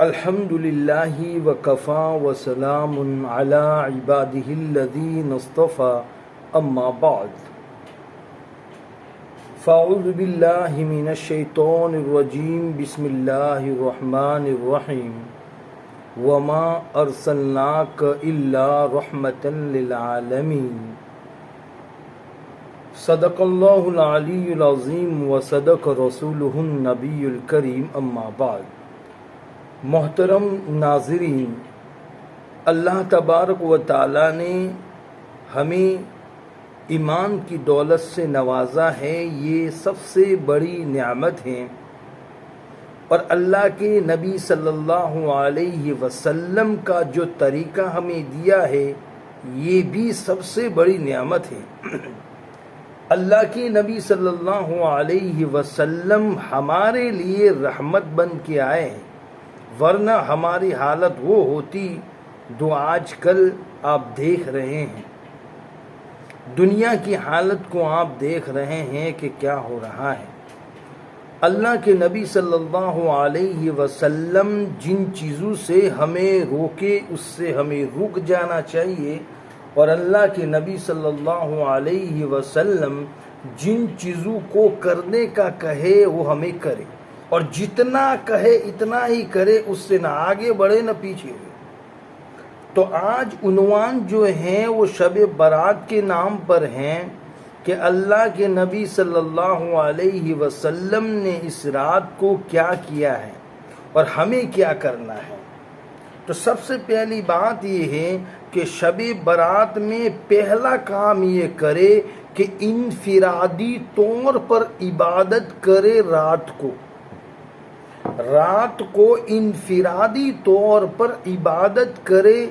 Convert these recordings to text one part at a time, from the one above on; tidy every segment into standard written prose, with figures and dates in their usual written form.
الحمد للہ وکفا وسلام علی عباده الذین اصطفى اما بعد فاعوذ باللہ من الشیطان الرجیم بسم اللہ الرحمن الرحیم وما ارسلناک الا رحمتا للعالمین صدق اللہ العلی العظیم وصدق رسولہ النبی الکریم اما بعد۔ محترم ناظرین، اللہ تبارک و تعالی نے ہمیں ایمان کی دولت سے نوازا ہے، یہ سب سے بڑی نعمت ہے، اور اللہ کے نبی صلی اللہ علیہ وسلم کا جو طریقہ ہمیں دیا ہے یہ بھی سب سے بڑی نعمت ہے۔ اللہ کے نبی صلی اللہ علیہ وسلم ہمارے لیے رحمت بن کے آئے ہیں، ورنہ ہماری حالت وہ ہوتی جو آج کل آپ دیکھ رہے ہیں۔ دنیا کی حالت کو آپ دیکھ رہے ہیں کہ کیا ہو رہا ہے۔ اللہ کے نبی صلی اللہ علیہ وسلم جن چیزوں سے ہمیں روکے اس سے ہمیں رک جانا چاہیے، اور اللہ کے نبی صلی اللہ علیہ وسلم جن چیزوں کو کرنے کا کہے وہ ہمیں کرے، اور جتنا کہے اتنا ہی کرے، اس سے نہ آگے بڑھے نہ پیچھے ہوئے۔ تو آج عنوان جو ہیں وہ شب برات کے نام پر ہیں کہ اللہ کے نبی صلی اللہ علیہ وسلم نے اس رات کو کیا کیا ہے اور ہمیں کیا کرنا ہے۔ تو سب سے پہلی بات یہ ہے کہ شب برات میں پہلا کام یہ کرے کہ انفرادی طور پر عبادت کرے۔ رات کو انفرادی طور پر عبادت کرے،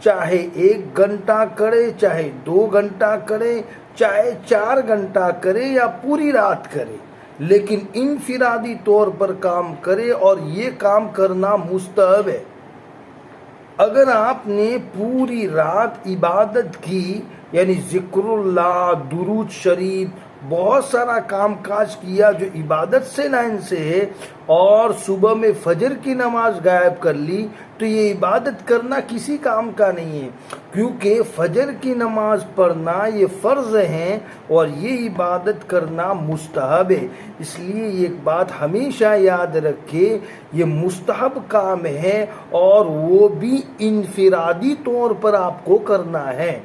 چاہے 1 گھنٹہ کرے، چاہے 2 گھنٹہ کرے، چاہے 4 گھنٹہ کرے یا پوری رات کرے، لیکن انفرادی طور پر کام کرے، اور یہ کام کرنا مستحب ہے۔ اگر آپ نے پوری رات عبادت کی، یعنی ذکر اللہ، درود شریف، بہت سارا کام کاج کیا جو عبادت سے لائن سے ہے، اور صبح میں فجر کی نماز غائب کر لی، تو یہ عبادت کرنا کسی کام کا نہیں ہے، کیونکہ فجر کی نماز پڑھنا یہ فرض ہے اور یہ عبادت کرنا مستحب ہے۔ اس لیے ایک بات ہمیشہ یاد رکھے، یہ مستحب کام ہے اور وہ بھی انفرادی طور پر آپ کو کرنا ہے،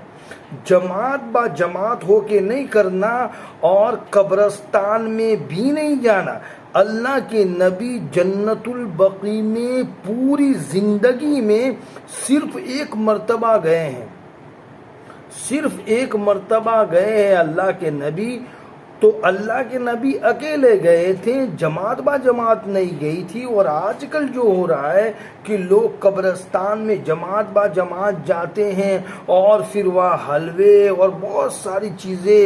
جماعت با جماعت ہو کے نہیں کرنا، اور قبرستان میں بھی نہیں جانا۔ اللہ کے نبی جنت البقیع میں پوری زندگی میں صرف 1 مرتبہ گئے ہیں، صرف 1 مرتبہ گئے ہیں اللہ کے نبی۔ تو اللہ کے نبی اکیلے گئے تھے، جماعت با جماعت نہیں گئی تھی۔ اور آج کل جو ہو رہا ہے کہ لوگ قبرستان میں جماعت با جماعت جاتے ہیں اور پھر وہاں حلوے اور بہت ساری چیزیں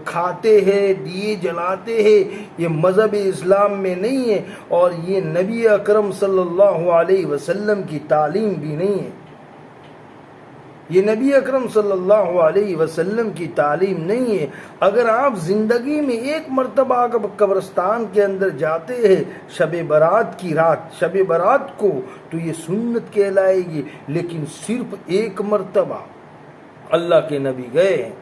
کھاتے ہیں، دیے جلاتے ہیں۔ یہ مذہب اسلام میں نہیں ہے، اور یہ نبی اکرم صلی اللہ علیہ وسلم کی تعلیم بھی نہیں ہے، یہ نبی اکرم صلی اللہ علیہ وسلم کی تعلیم نہیں ہے۔ اگر آپ زندگی میں 1 مرتبہ قبرستان کے اندر جاتے ہیں شب برات کی رات، شب برات کو، تو یہ سنت کہلائے گی، لیکن صرف 1 مرتبہ اللہ کے نبی گئے ہیں۔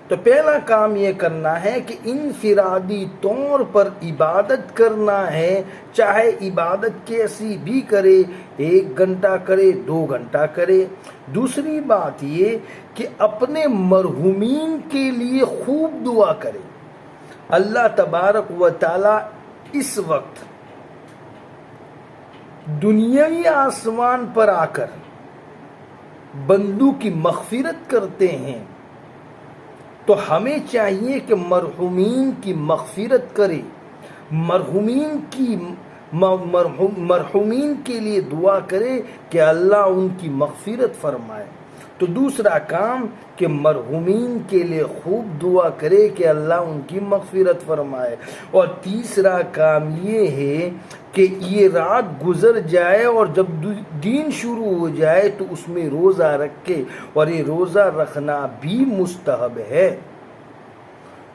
تو پہلا کام یہ کرنا ہے کہ انفرادی طور پر عبادت کرنا ہے، چاہے عبادت کیسی بھی کرے، 1 گھنٹہ کرے، 2 گھنٹہ کرے۔ دوسری بات یہ کہ اپنے مرحومین کے لیے خوب دعا کرے۔ اللہ تبارک و تعالی اس وقت دنیاوی آسمان پر آ کر بندوں کی مغفرت کرتے ہیں، تو ہمیں چاہیے کہ مرحومین کی مغفرت کرے، مرحومین کے لیے دعا کرے کہ اللہ ان کی مغفرت فرمائے۔ تو دوسرا کام کہ مرحومین کے لیے خوب دعا کرے کہ اللہ ان کی مغفرت فرمائے۔ اور تیسرا کام یہ ہے کہ یہ رات گزر جائے اور جب دین شروع ہو جائے تو اس میں روزہ رکھے، اور یہ روزہ رکھنا بھی مستحب ہے۔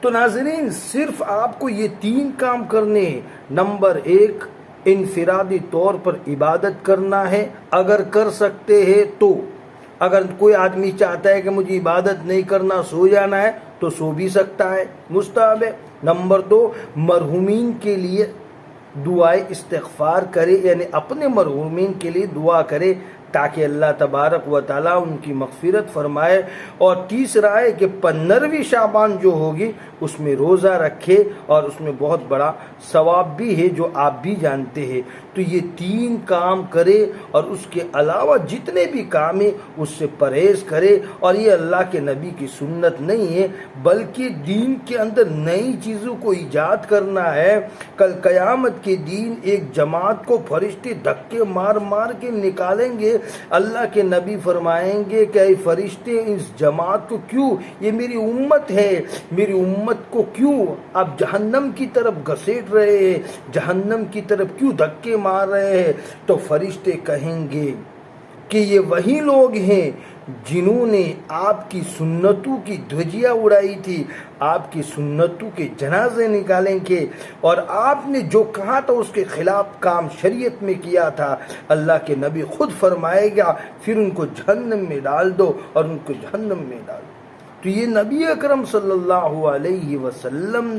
تو ناظرین، صرف آپ کو یہ 3 کام کرنے ہیں۔ نمبر 1، انفرادی طور پر عبادت کرنا ہے اگر کر سکتے ہیں تو. اگر کوئی آدمی چاہتا ہے کہ مجھے عبادت نہیں کرنا سو جانا ہے تو سو بھی سکتا ہے، مستحب ہے. نمبر 2، مرحومین کے لیے دعائے استغفار کرے، یعنی اپنے مرحومین کے لیے دعا کرے تاکہ اللہ تبارک و تعالیٰ ان کی مغفرت فرمائے. اور تیسرا ہے کہ 15ویں شعبان جو ہوگی اس میں روزہ رکھے، اور اس میں بہت بڑا ثواب بھی ہے جو آپ بھی جانتے ہیں. تو یہ 3 کام کرے، اور اس کے علاوہ جتنے بھی کام ہیں اس سے پرہیز کرے. اور یہ اللہ کے نبی کی سنت نہیں ہے، بلکہ دین کے اندر نئی چیزوں کو ایجاد کرنا ہے. کل قیامت کے دن ایک جماعت کو فرشتے دھکے مار مار کے نکالیں گے. اللہ کے نبی فرمائیں گے کہ اے فرشتے، اس جماعت کو کیوں، یہ میری امت ہے، میری امت کو کیوں آپ جہنم کی طرف گھسیٹ رہے ہیں، جہنم کی طرف کیوں دھکے مار رہے ہیں؟ تو فرشتے کہیں گے کہ یہ وہی لوگ ہیں جنہوں نے آپ کی سنتوں کی دھجیاں اڑائی تھی، آپ کی سنتوں کے جنازے نکالیں گے، اور آپ نے جو کہا تھا اس کے خلاف کام شریعت میں کیا تھا. اللہ کے نبی خود فرمائے گا پھر ان کو جہنم میں ڈال دو، اور ان کو جہنم میں ڈال دو. تو یہ نبی اکرم صلی اللہ علیہ وسلم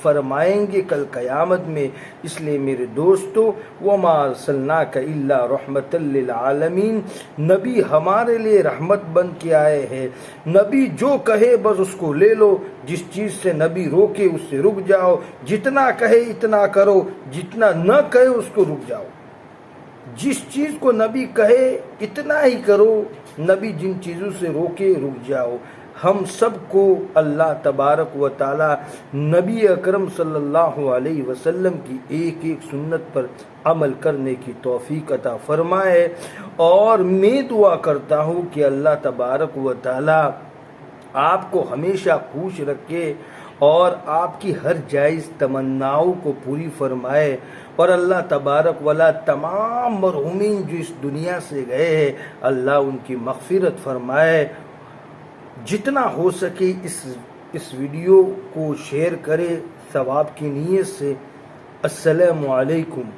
فرمائیں گے کل قیامت میں. اس لیے میرے دوستو، وما ارسلناک الا رحمت للعالمین، نبی ہمارے لیے رحمت بن کے آئے ہیں. نبی جو کہے بس اس کو لے لو، جس چیز سے نبی روکے اس سے رک جاؤ، جتنا کہے اتنا کرو، جتنا نہ کہے اس کو رک جاؤ. جس چیز کو نبی کہے اتنا ہی کرو، نبی جن چیزوں سے روکے رک جاؤ. ہم سب کو اللہ تبارک و تعالی نبی اکرم صلی اللہ علیہ وسلم کی ایک ایک سنت پر عمل کرنے کی توفیق عطا فرمائے. اور میں دعا کرتا ہوں کہ اللہ تبارک و تعالی آپ کو ہمیشہ خوش رکھے اور آپ کی ہر جائز تمناؤں کو پوری فرمائے. اور اللہ تبارک والا تمام مرحومین جو اس دنیا سے گئے ہیں، اللہ ان کی مغفرت فرمائے. جتنا ہو سکے اس ویڈیو کو شیئر کرے ثواب کی نیت سے. السلام علیکم.